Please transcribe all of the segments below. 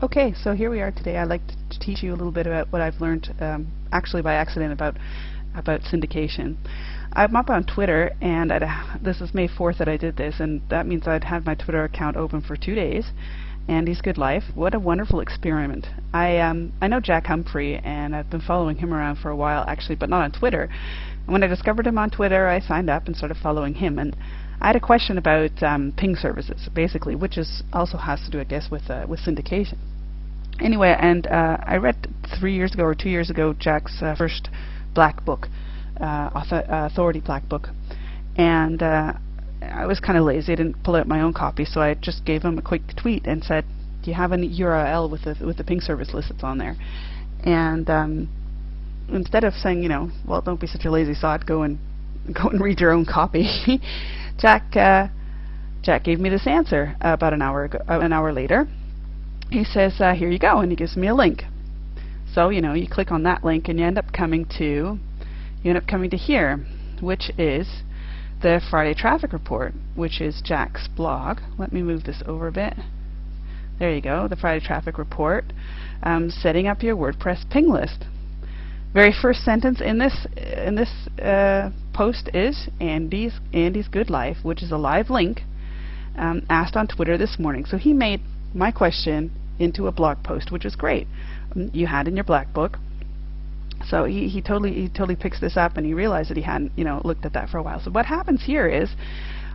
Okay, so here we are today. I'd like to teach you a little bit about what I've learned, actually by accident, about syndication. I'm up on Twitter, and this is May 4th that I did this, and that means I'd had my Twitter account open for 2 days. Andy's Good Life. What a wonderful experiment. I know Jack Humphrey, and I've been following him around for a while, actually, but not on Twitter. And when I discovered him on Twitter, I signed up and started following him. And I had a question about ping services, basically, which also has to do, I guess, with syndication. Anyway, and I read 3 years ago or 2 years ago Jack's first black book, Authority Black Book, and I was kind of lazy. I didn't pull out my own copy, so I just gave him a quick tweet and said, "Do you have any URL with the ping service list that's on there?" And instead of saying, well, don't be such a lazy sod, go and read your own copy, Jack gave me this answer about an hour later. He says, here you go, and he gives me a link. So you click on that link, and you end up coming to here, which is the Friday Traffic Report, which is Jack's blog. Let me move this over a bit. There you go, the Friday Traffic Report, setting up your WordPress ping list. Very first sentence in this post is Andy's Good Life, which is a live link, asked on Twitter this morning. So he made my question into a blog post, which is great. You had in your black book. So he totally picks this up, and he realized that he hadn't looked at that for a while. So what happens here is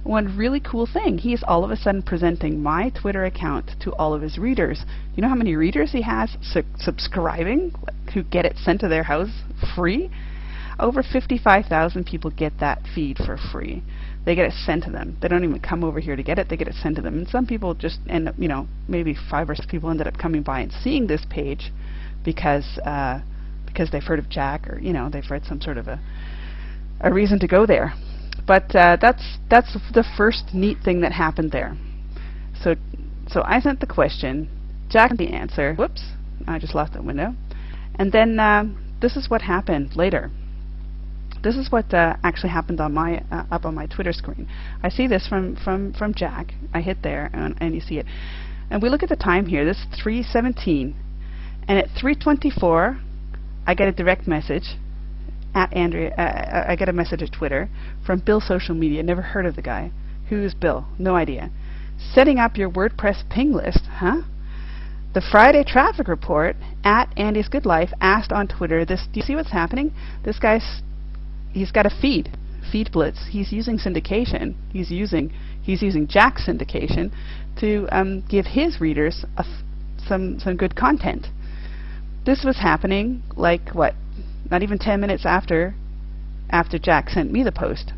one really cool thing. He's all of a sudden presenting my Twitter account to all of his readers. You know how many readers he has subscribing, who get it sent to their house free? Over 55,000 people get that feed for free. They get it sent to them. They don't even come over here to get it. They get it sent to them. And some people just end up, maybe 5 or 6 people ended up coming by and seeing this page because they've heard of Jack, or they've read some sort of a reason to go there. But that's the first neat thing that happened there. So I sent the question, Jack sent the answer. Whoops, I just lost that window. And then this is what happened later. This is what actually happened on my up on my Twitter screen. I see this from Jack. I hit there, and you see it. And we look at the time here. This is 3:17, and at 3:24, I get a direct message at Andrea. I get a message at Twitter from Bill Social Media. Never heard of the guy. Who is Bill? No idea. Setting up your WordPress ping list, huh? The Friday Traffic Report at Andy's Good Life asked on Twitter. Do you see what's happening? This guy's he's got a feed blitz. He's using syndication. He's using Jack's syndication to give his readers some good content. This was happening like what? Not even 10 minutes after Jack sent me the post.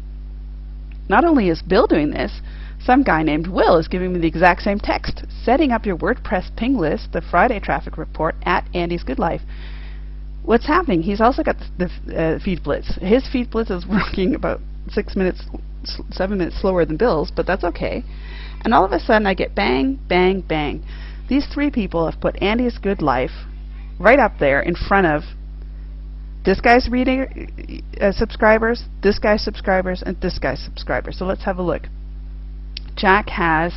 Not only is Bill doing this, some guy named Will is giving me the exact same text. Setting up your WordPress ping list, the Friday Traffic Report at Andy's Good Life. What's happening? He's also got the feed blitz. His feed blitz is working about 7 minutes slower than Bill's, but that's okay. And all of a sudden I get bang, bang, bang. These 3 people have put Andy's Good Life right up there in front of this guy's reading subscribers, this guy's subscribers, and this guy's subscribers. So let's have a look. Jack has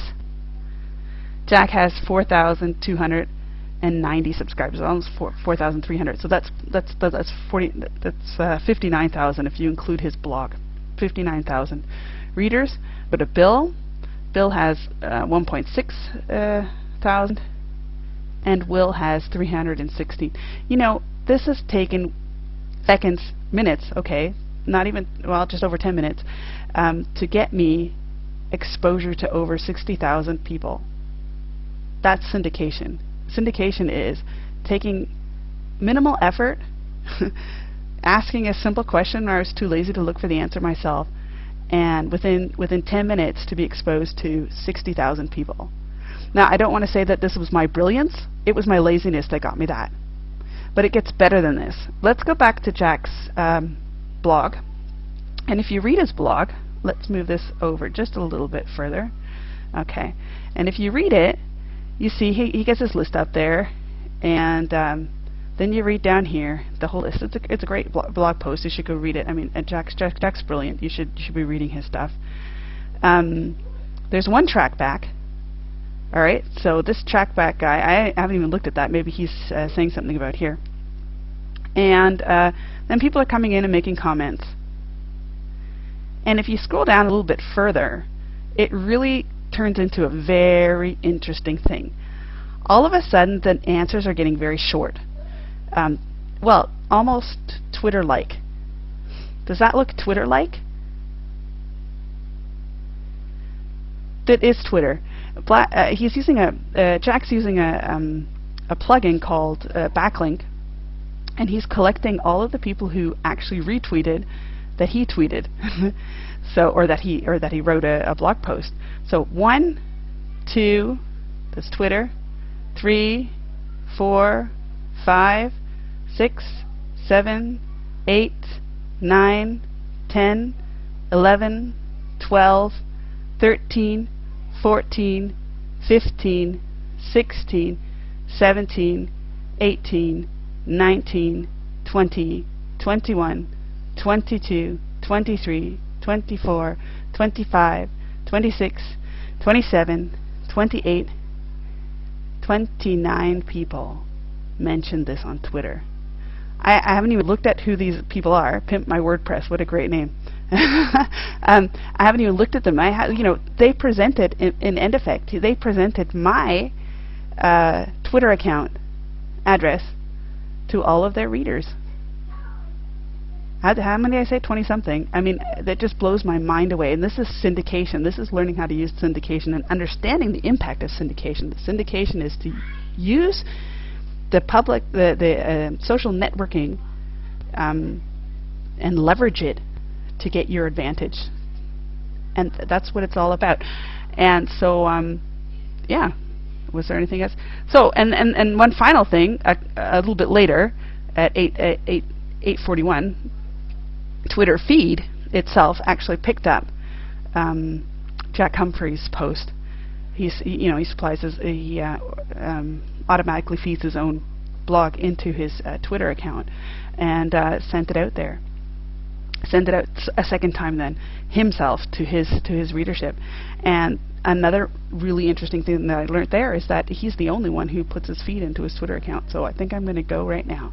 4,290 subscribers, almost 4,300. So that's 59,000 if you include his blog. 59,000 readers. But Bill has 1.6 thousand, and Will has 360. This has taken seconds, minutes, okay, not even, well, just over 10 minutes, to get me exposure to over 60,000 people. That's syndication. Syndication is taking minimal effort, asking a simple question where I was too lazy to look for the answer myself, and within 10 minutes to be exposed to 60,000 people. Now, I don't want to say that this was my brilliance. It was my laziness that got me that. But it gets better than this. Let's go back to Jack's blog. And if you read his blog, let's move this over just a little bit further. Okay. And if you read it, you see he gets his list up there, and then you read down here the whole list. It's a great blog post. You should go read it. I mean, Jack's brilliant. You should be reading his stuff. There's one track back, All right, so this trackback guy, I haven't even looked at that. Maybe he's saying something about here. And then people are coming in and making comments. And if you scroll down a little bit further, it really turns into a very interesting thing. All of a sudden, the answers are getting very short. Well, almost Twitter-like. Does that look Twitter-like? That is Twitter. He's using Jack's using a plugin called Backlink, and he's collecting all of the people who actually retweeted that he tweeted, so or that he wrote a blog post. So 1, 2, that's Twitter. 3, 4, 5, 6, 7, 8, 9, 10, 11, 12, 13, 14, 15, 16, 17, 18, 19, 20, 21, 22, 23, 24, 25, 26, 27, 28, 29 people mentioned this on Twitter. I haven't even looked at who these people are. Pimp My WordPress, what a great name. I haven't even looked at them. They presented in end effect. They presented my Twitter account address to all of their readers. How many did I say? 20-something. I mean, that just blows my mind away. And this is syndication. This is learning how to use syndication and understanding the impact of syndication. The syndication is to use the public, the social networking, and leverage it to get your advantage. And that's what it's all about. And so, yeah. Was there anything else? So, and one final thing, a little bit later, at 8:41, Twitter feed itself actually picked up Jack Humphrey's post. He supplies he automatically feeds his own blog into his Twitter account and sent it out there. Sent it out a second time then himself to his readership. And another really interesting thing that I learned there is that he's the only one who puts his feed into his Twitter account. So I think I'm going to go right now,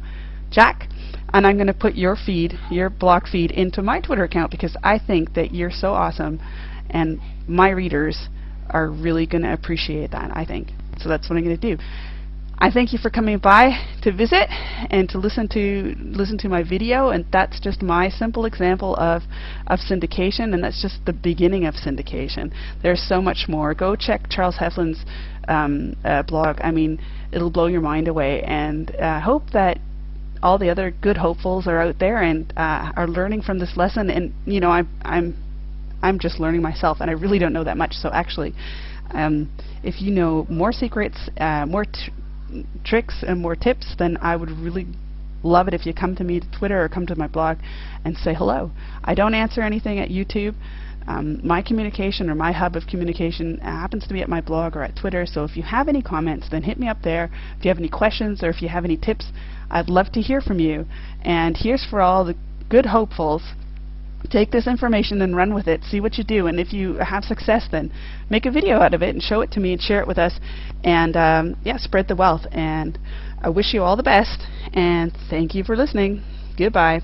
Jack, and I'm going to put your feed, your blog feed, into my Twitter account because I think that you're so awesome and my readers are really going to appreciate that, I think. So that's what I'm going to do. I thank you for coming by to visit and to listen to my video, and that's just my simple example of syndication, and that's just the beginning of syndication. There's so much more. Go check Charles Heflin's blog. I mean, it'll blow your mind away, and I hope that all the other good hopefuls are out there and are learning from this lesson. And I'm just learning myself, and I really don't know that much. So actually, if you know more secrets, more tricks and more tips, then I would really love it if you come to me to Twitter or come to my blog and say hello. I don't answer anything at YouTube. My communication or my hub of communication happens to be at my blog or at Twitter, so if you have any comments, then hit me up there. If you have any questions or if you have any tips, I'd love to hear from you. And here's for all the good hopefuls. Take this information and run with it. See what you do, and if you have success, then make a video out of it and show it to me and share it with us, and yeah, spread the wealth. And I wish you all the best, and thank you for listening. Goodbye.